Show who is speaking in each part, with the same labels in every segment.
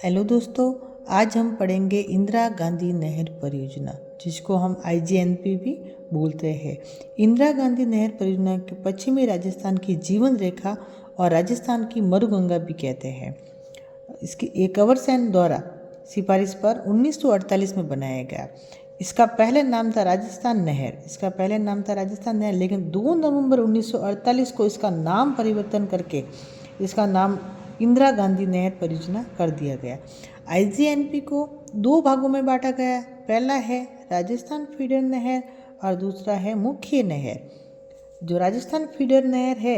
Speaker 1: Hello दोस्तों, आज हम पढ़ेंगे इंदिरा गांधी नहर परियोजना, जिसको हम IGNP भी बोलते हैं। इंदिरा गांधी नहर परियोजना के पश्चिमी राजस्थान की जीवन रेखा और राजस्थान की मरुगंगा भी कहते हैं। इसकी एक कवरसेन द्वारा सिफारिश पर 1948 में बनाया गया। इसका पहले नाम था राजस्थान नहर, लेकिन 2 नवंबर 1948 को इसका नाम परिवर्तन करके इसका नाम इंदिरा गांधी नहर परियोजना कर दिया गया। IGNP को 2 भागों में बांटा गया। पहला है राजस्थान फीडर नहर और दूसरा है मुख्य नहर। जो राजस्थान फीडर नहर है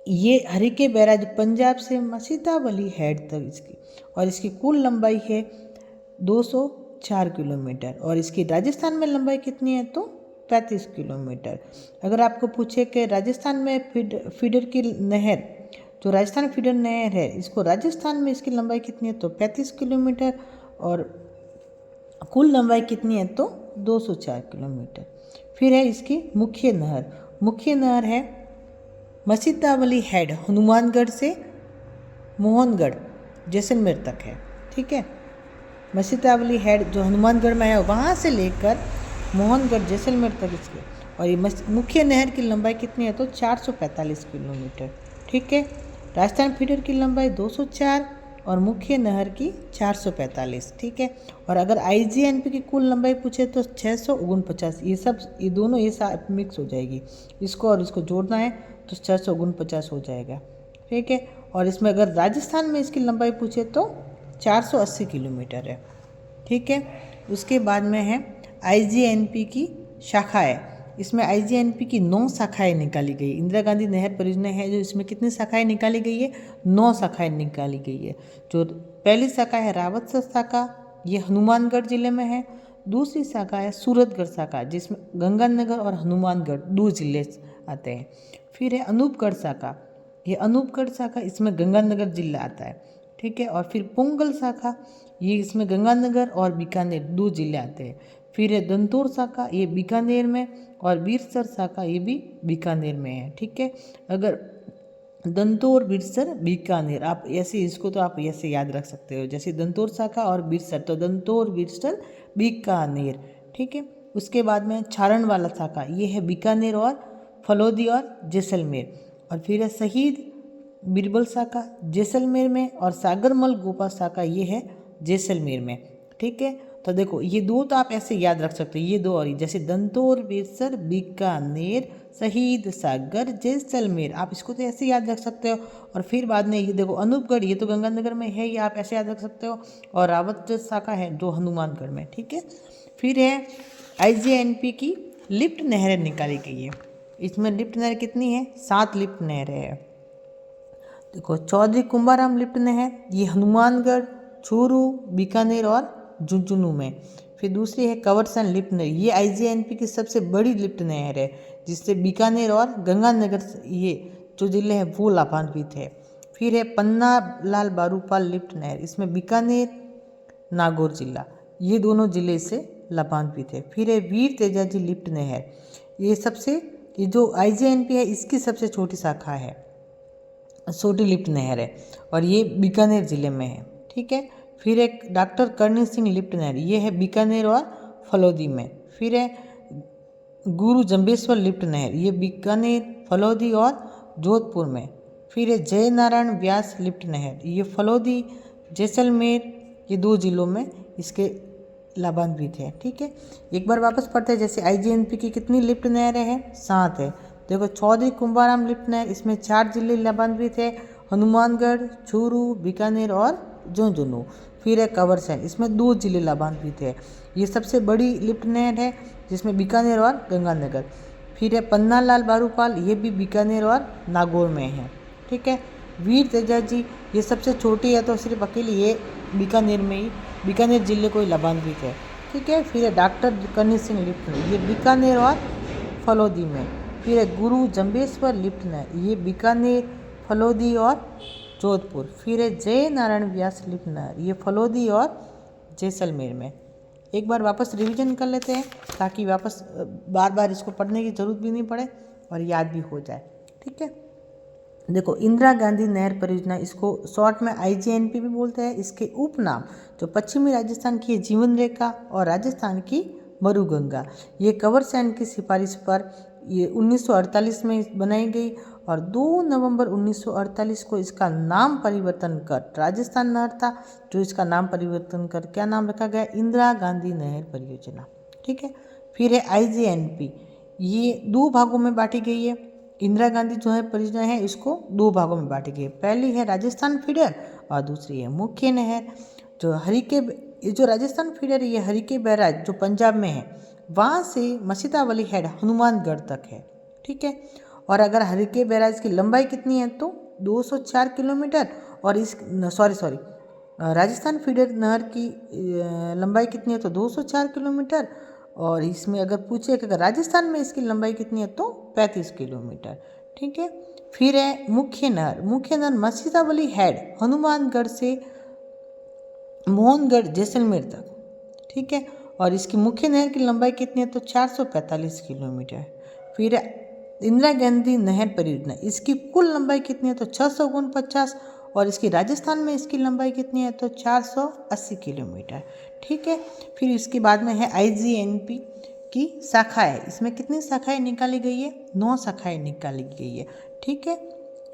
Speaker 1: ये हरिके बैराज पंजाब से मसीतावली हेड तक इसकी कुल लंबाई है 204 किलोमीटर और इसकी राजस्थान में लंबाई कितनी है तो 35 किलोमीटर। अगर आपको पूछे कि राजस्थान में फीडर की नहर, जो राजस्थान फीडर नहर है, इसको राजस्थान में इसकी लंबाई कितनी है तो 35 किलोमीटर और कुल लंबाई कितनी है तो 204 किलोमीटर। फिर है इसकी मुख्य नहर है मसीतावली हेड, हनुमानगढ़ से मोहनगढ़ जैसलमेर तक है। ठीक है, मसीतावली हेड जो हनुमानगढ़ में है वहाँ से लेकर मोहनगढ़ जैसलमेर तक इसके, और ये मुख्य नहर की लंबाई कितनी है तो 445 किलोमीटर। ठीक है, राजस्थान फीडर की लंबाई 204 और मुख्य नहर की 445। ठीक है, और अगर IGNP की कुल लंबाई पूछे तो 649। ये दोनों मिक्स हो जाएगी, इसको और इसको जोड़ना है तो 649 हो जाएगा। ठीक है, और इसमें अगर राजस्थान में इसकी लंबाई पूछे तो 480 किलोमीटर है। ठीक है, उसके बाद में है IGNP की शाखाएं। इसमें IGNP की 9 शाखाएं निकाली गई। इंदिरा गांधी नहर परियोजना है जो इसमें कितनी शाखाएं निकाली गई है, 9 शाखाएं निकाली गई है। जो पहली शाखा है रावतसर शाखा, ये हनुमानगढ़ जिले में है। दूसरी शाखा है सूरतगढ़ शाखा, जिसमें गंगानगर और हनुमानगढ़ 2 जिले आते हैं। फिर है अनूपगढ़ शाखा, ये अनूपगढ़ शाखा इसमें गंगानगर जिला आता है। ठीक है, और फिर पोंगल शाखा, ये इसमें गंगानगर और बीकानेर 2 जिले आते हैं। फिर है दंतोर शाखा, ये बीकानेर में, और बीरसर शाखा ये भी बीकानेर में है। ठीक है, अगर दंतोर बीरसर बीकानेर, आप ऐसे इसको तो आप ऐसे याद रख सकते हो, जैसे दंतोर शाखा और बीरसर, तो दंतोर बीरसर बीकानेर। ठीक है, उसके बाद में छारण वाला शाखा, ये है बीकानेर और फलौदी और जैसलमेर। और फिर है शहीद बीरबल शाखा जैसलमेर में, और सागरमल गोपा शाखा ये है जैसलमेर में। ठीक है, तो देखो ये 2 तो आप ऐसे याद रख सकते हो, ये 2 और जैसे दंतोर बीरसर बीकानेर शहीद सागर जैसलमेर, आप इसको तो ऐसे याद रख सकते हो। और फिर बाद में ये देखो अनूपगढ़, ये तो गंगानगर में है, ये आप ऐसे याद रख सकते हो। और रावत शाखा है जो हनुमानगढ़ में। ठीक है, फिर है IGNP की लिफ्ट नहरें निकाली गई है। इसमें लिफ्ट नहर कितनी है, 7 लिफ्ट नहरें है। देखो चौधरी कुंभाराम लिफ्ट नहर, ये हनुमानगढ़, चूरू, बीकानेर और झुंझुनू में। फिर दूसरी है कंवरसेन लिफ्ट नहर, ये IGNP की सबसे बड़ी लिफ्ट नहर है, जिससे बीकानेर और गंगानगर ये जो जिले हैं वो लाभान्वित है। फिर है पन्ना लाल बारूपाल लिफ्ट नहर, इसमें बीकानेर नागौर जिला ये दोनों जिले से लाभान्वित है। फिर है वीर तेजाजी लिफ्ट नहर, ये जो IGNP है इसकी सबसे छोटी शाखा है, छोटी लिफ्ट नहर है, और ये बीकानेर जिले में है। ठीक है, फिर एक डॉक्टर करणी सिंह लिफ्ट नहर, ये है बीकानेर और फलौदी में। फिर है गुरु जम्बेश्वर लिफ्ट नहर, ये बीकानेर, फलौदी और जोधपुर में। फिर है जय नारायण व्यास लिफ्ट नहर, ये फलौदी, जैसलमेर ये 2 जिलों में इसके लाभान्वित है। ठीक है, एक बार वापस पढ़ते हैं, जैसे IGNP की कितनी लिफ्ट नहरें हैं, 7 है। देखो चौधरी कुंभाराम लिफ्ट नहर, इसमें 4 जिले लाभान्वित है, हनुमानगढ़, चूरू, बीकानेर और झुंझुनू। फिर है कंवरसेन, इसमें 2 जिले लाभान्वित है, ये सबसे बड़ी लिफ्ट नहर है, जिसमें बीकानेर और गंगानगर। फिर है पन्ना लाल बारूपाल, ये भी बीकानेर और नागौर में है। ठीक है, वीर तेजाजी ये सबसे छोटी है, तो सिर्फ अकेले ये बीकानेर जिले को ही लाभान्वित है। ठीक है, फिर है डॉक्टर करणी सिंह लिफ्ट नहर, ये बीकानेर और फलौदी में। फिर है गुरु जम्बेश्वर लिफ्ट नहर, ये बीकानेर, फलौदी और जोधपुर। फिर है जय नारायण व्यास लिफ्ट नहर, ये फलौदी और जैसलमेर में। एक बार वापस रिवीजन कर लेते हैं, ताकि वापस बार बार इसको पढ़ने की ज़रूरत भी नहीं पड़े और याद भी हो जाए। ठीक है, देखो इंदिरा गांधी नहर परियोजना, इसको शॉर्ट में IGNP भी बोलते हैं। इसके उपनाम जो पश्चिमी राजस्थान की जीवन रेखा और राजस्थान की मरुगंगा, ये कंवर सेन की सिफारिश पर ये 1948 में बनाई गई और 2 नवंबर 1948 को इसका नाम परिवर्तन कर, राजस्थान नहर था जो इसका नाम परिवर्तन कर क्या नाम रखा गया, इंदिरा गांधी नहर परियोजना। ठीक है। फिर है IGNP, ये 2 भागों में बांटी गई है। इंदिरा गांधी जो है परियोजना है इसको 2 भागों में बांटी गई है। पहली है राजस्थान फीडर और दूसरी है मुख्य नहर। जो ये जो राजस्थान फीडर, ये हरिके बैराज जो पंजाब में है, वहाँ से मसीतावली हेड हनुमानगढ़ तक है। ठीक है। और अगर हरिके बैराज की लंबाई कितनी है तो 204 किलोमीटर, और इस सॉरी राजस्थान फीडर नहर की लंबाई कितनी है तो 204 किलोमीटर, और इसमें अगर पूछे कि अगर राजस्थान में इसकी लंबाई कितनी है तो 35 किलोमीटर। ठीक है। फिर है मुख्य नहर मसीतावली हेड हनुमानगढ़ से मोहनगढ़ जैसलमेर तक। ठीक है। और इसकी मुख्य नहर की लंबाई कितनी है तो 445 किलोमीटर। फिर इंदिरा गांधी नहर परियोजना, इसकी कुल लंबाई कितनी है तो 649, और इसकी राजस्थान में इसकी लंबाई कितनी है तो 480 किलोमीटर। ठीक है। फिर इसके बाद में है IGNP की शाखाएं, इसमें कितनी शाखाएं निकाली गई है, 9 शाखाएं निकाली गई है। ठीक है।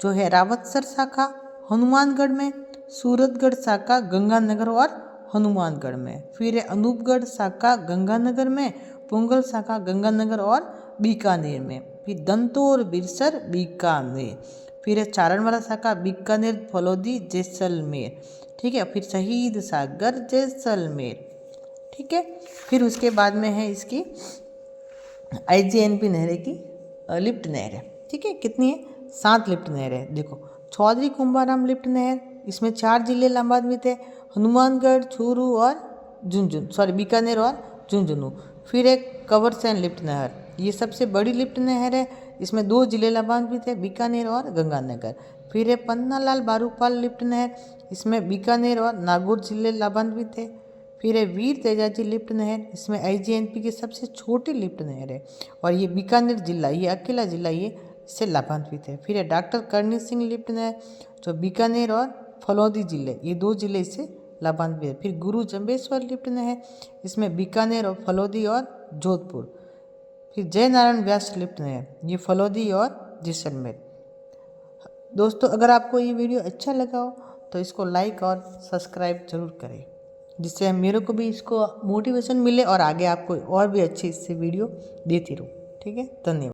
Speaker 1: जो है रावतसर शाखा हनुमानगढ़ में, सूरतगढ़ शाखा गंगानगर और हनुमानगढ़ में, फिर है अनूपगढ़ शाखा गंगानगर में, पुंगल शाखा गंगानगर और बीकानेर में, फिर दंतोर बिरसर बीकानेर, फिर है चारणवाला शाखा बीकानेर फलौदी जैसलमेर। ठीक है। फिर शहीद सागर जैसलमेर। ठीक है। फिर उसके बाद में है इसकी IGNP नहरें की लिफ्ट नहर है। ठीक है। कितनी है, 7 लिफ्ट नहर है। देखो चौधरी कुंभाराम लिफ्ट नहर, इसमें 4 जिले लाभान्वित है, हनुमानगढ़, चूरू और बीकानेर और झुंझुनू। फिर एक कंवर सेन लिफ्ट नहर, ये सबसे बड़ी लिफ्ट नहर है, इसमें 2 जिले लाभान्वित है, बीकानेर और गंगानगर। फिर है पन्नालाल बारूपाल लिफ्ट नहर, इसमें बीकानेर और नागौर जिले लाभान्वित है। फिर है वीर तेजाजी लिफ्ट नहर, इसमें IGNP की सबसे छोटी लिफ्ट नहर है और ये बीकानेर जिला, ये अकेला जिला ये इससे लाभान्वित है। फिर है डॉक्टर करणी सिंह लिफ्ट नहर, जो बीकानेर और फलौदी जिले, ये 2 जिले इससे लाभान्वित है। फिर गुरु जंबेश्वर लिफ्ट नहर, इसमें बीकानेर और फलौदी और जोधपुर। फिर जय नारायण व्यास लिफ्ट नहर, ये फलौदी और जैसलमेर। दोस्तों अगर आपको ये वीडियो अच्छा लगा हो तो इसको लाइक और सब्सक्राइब जरूर करें, जिससे मेरे को भी इसको मोटिवेशन मिले और आगे आपको और भी अच्छी इससे वीडियो देती रहूँ। ठीक है। धन्यवाद।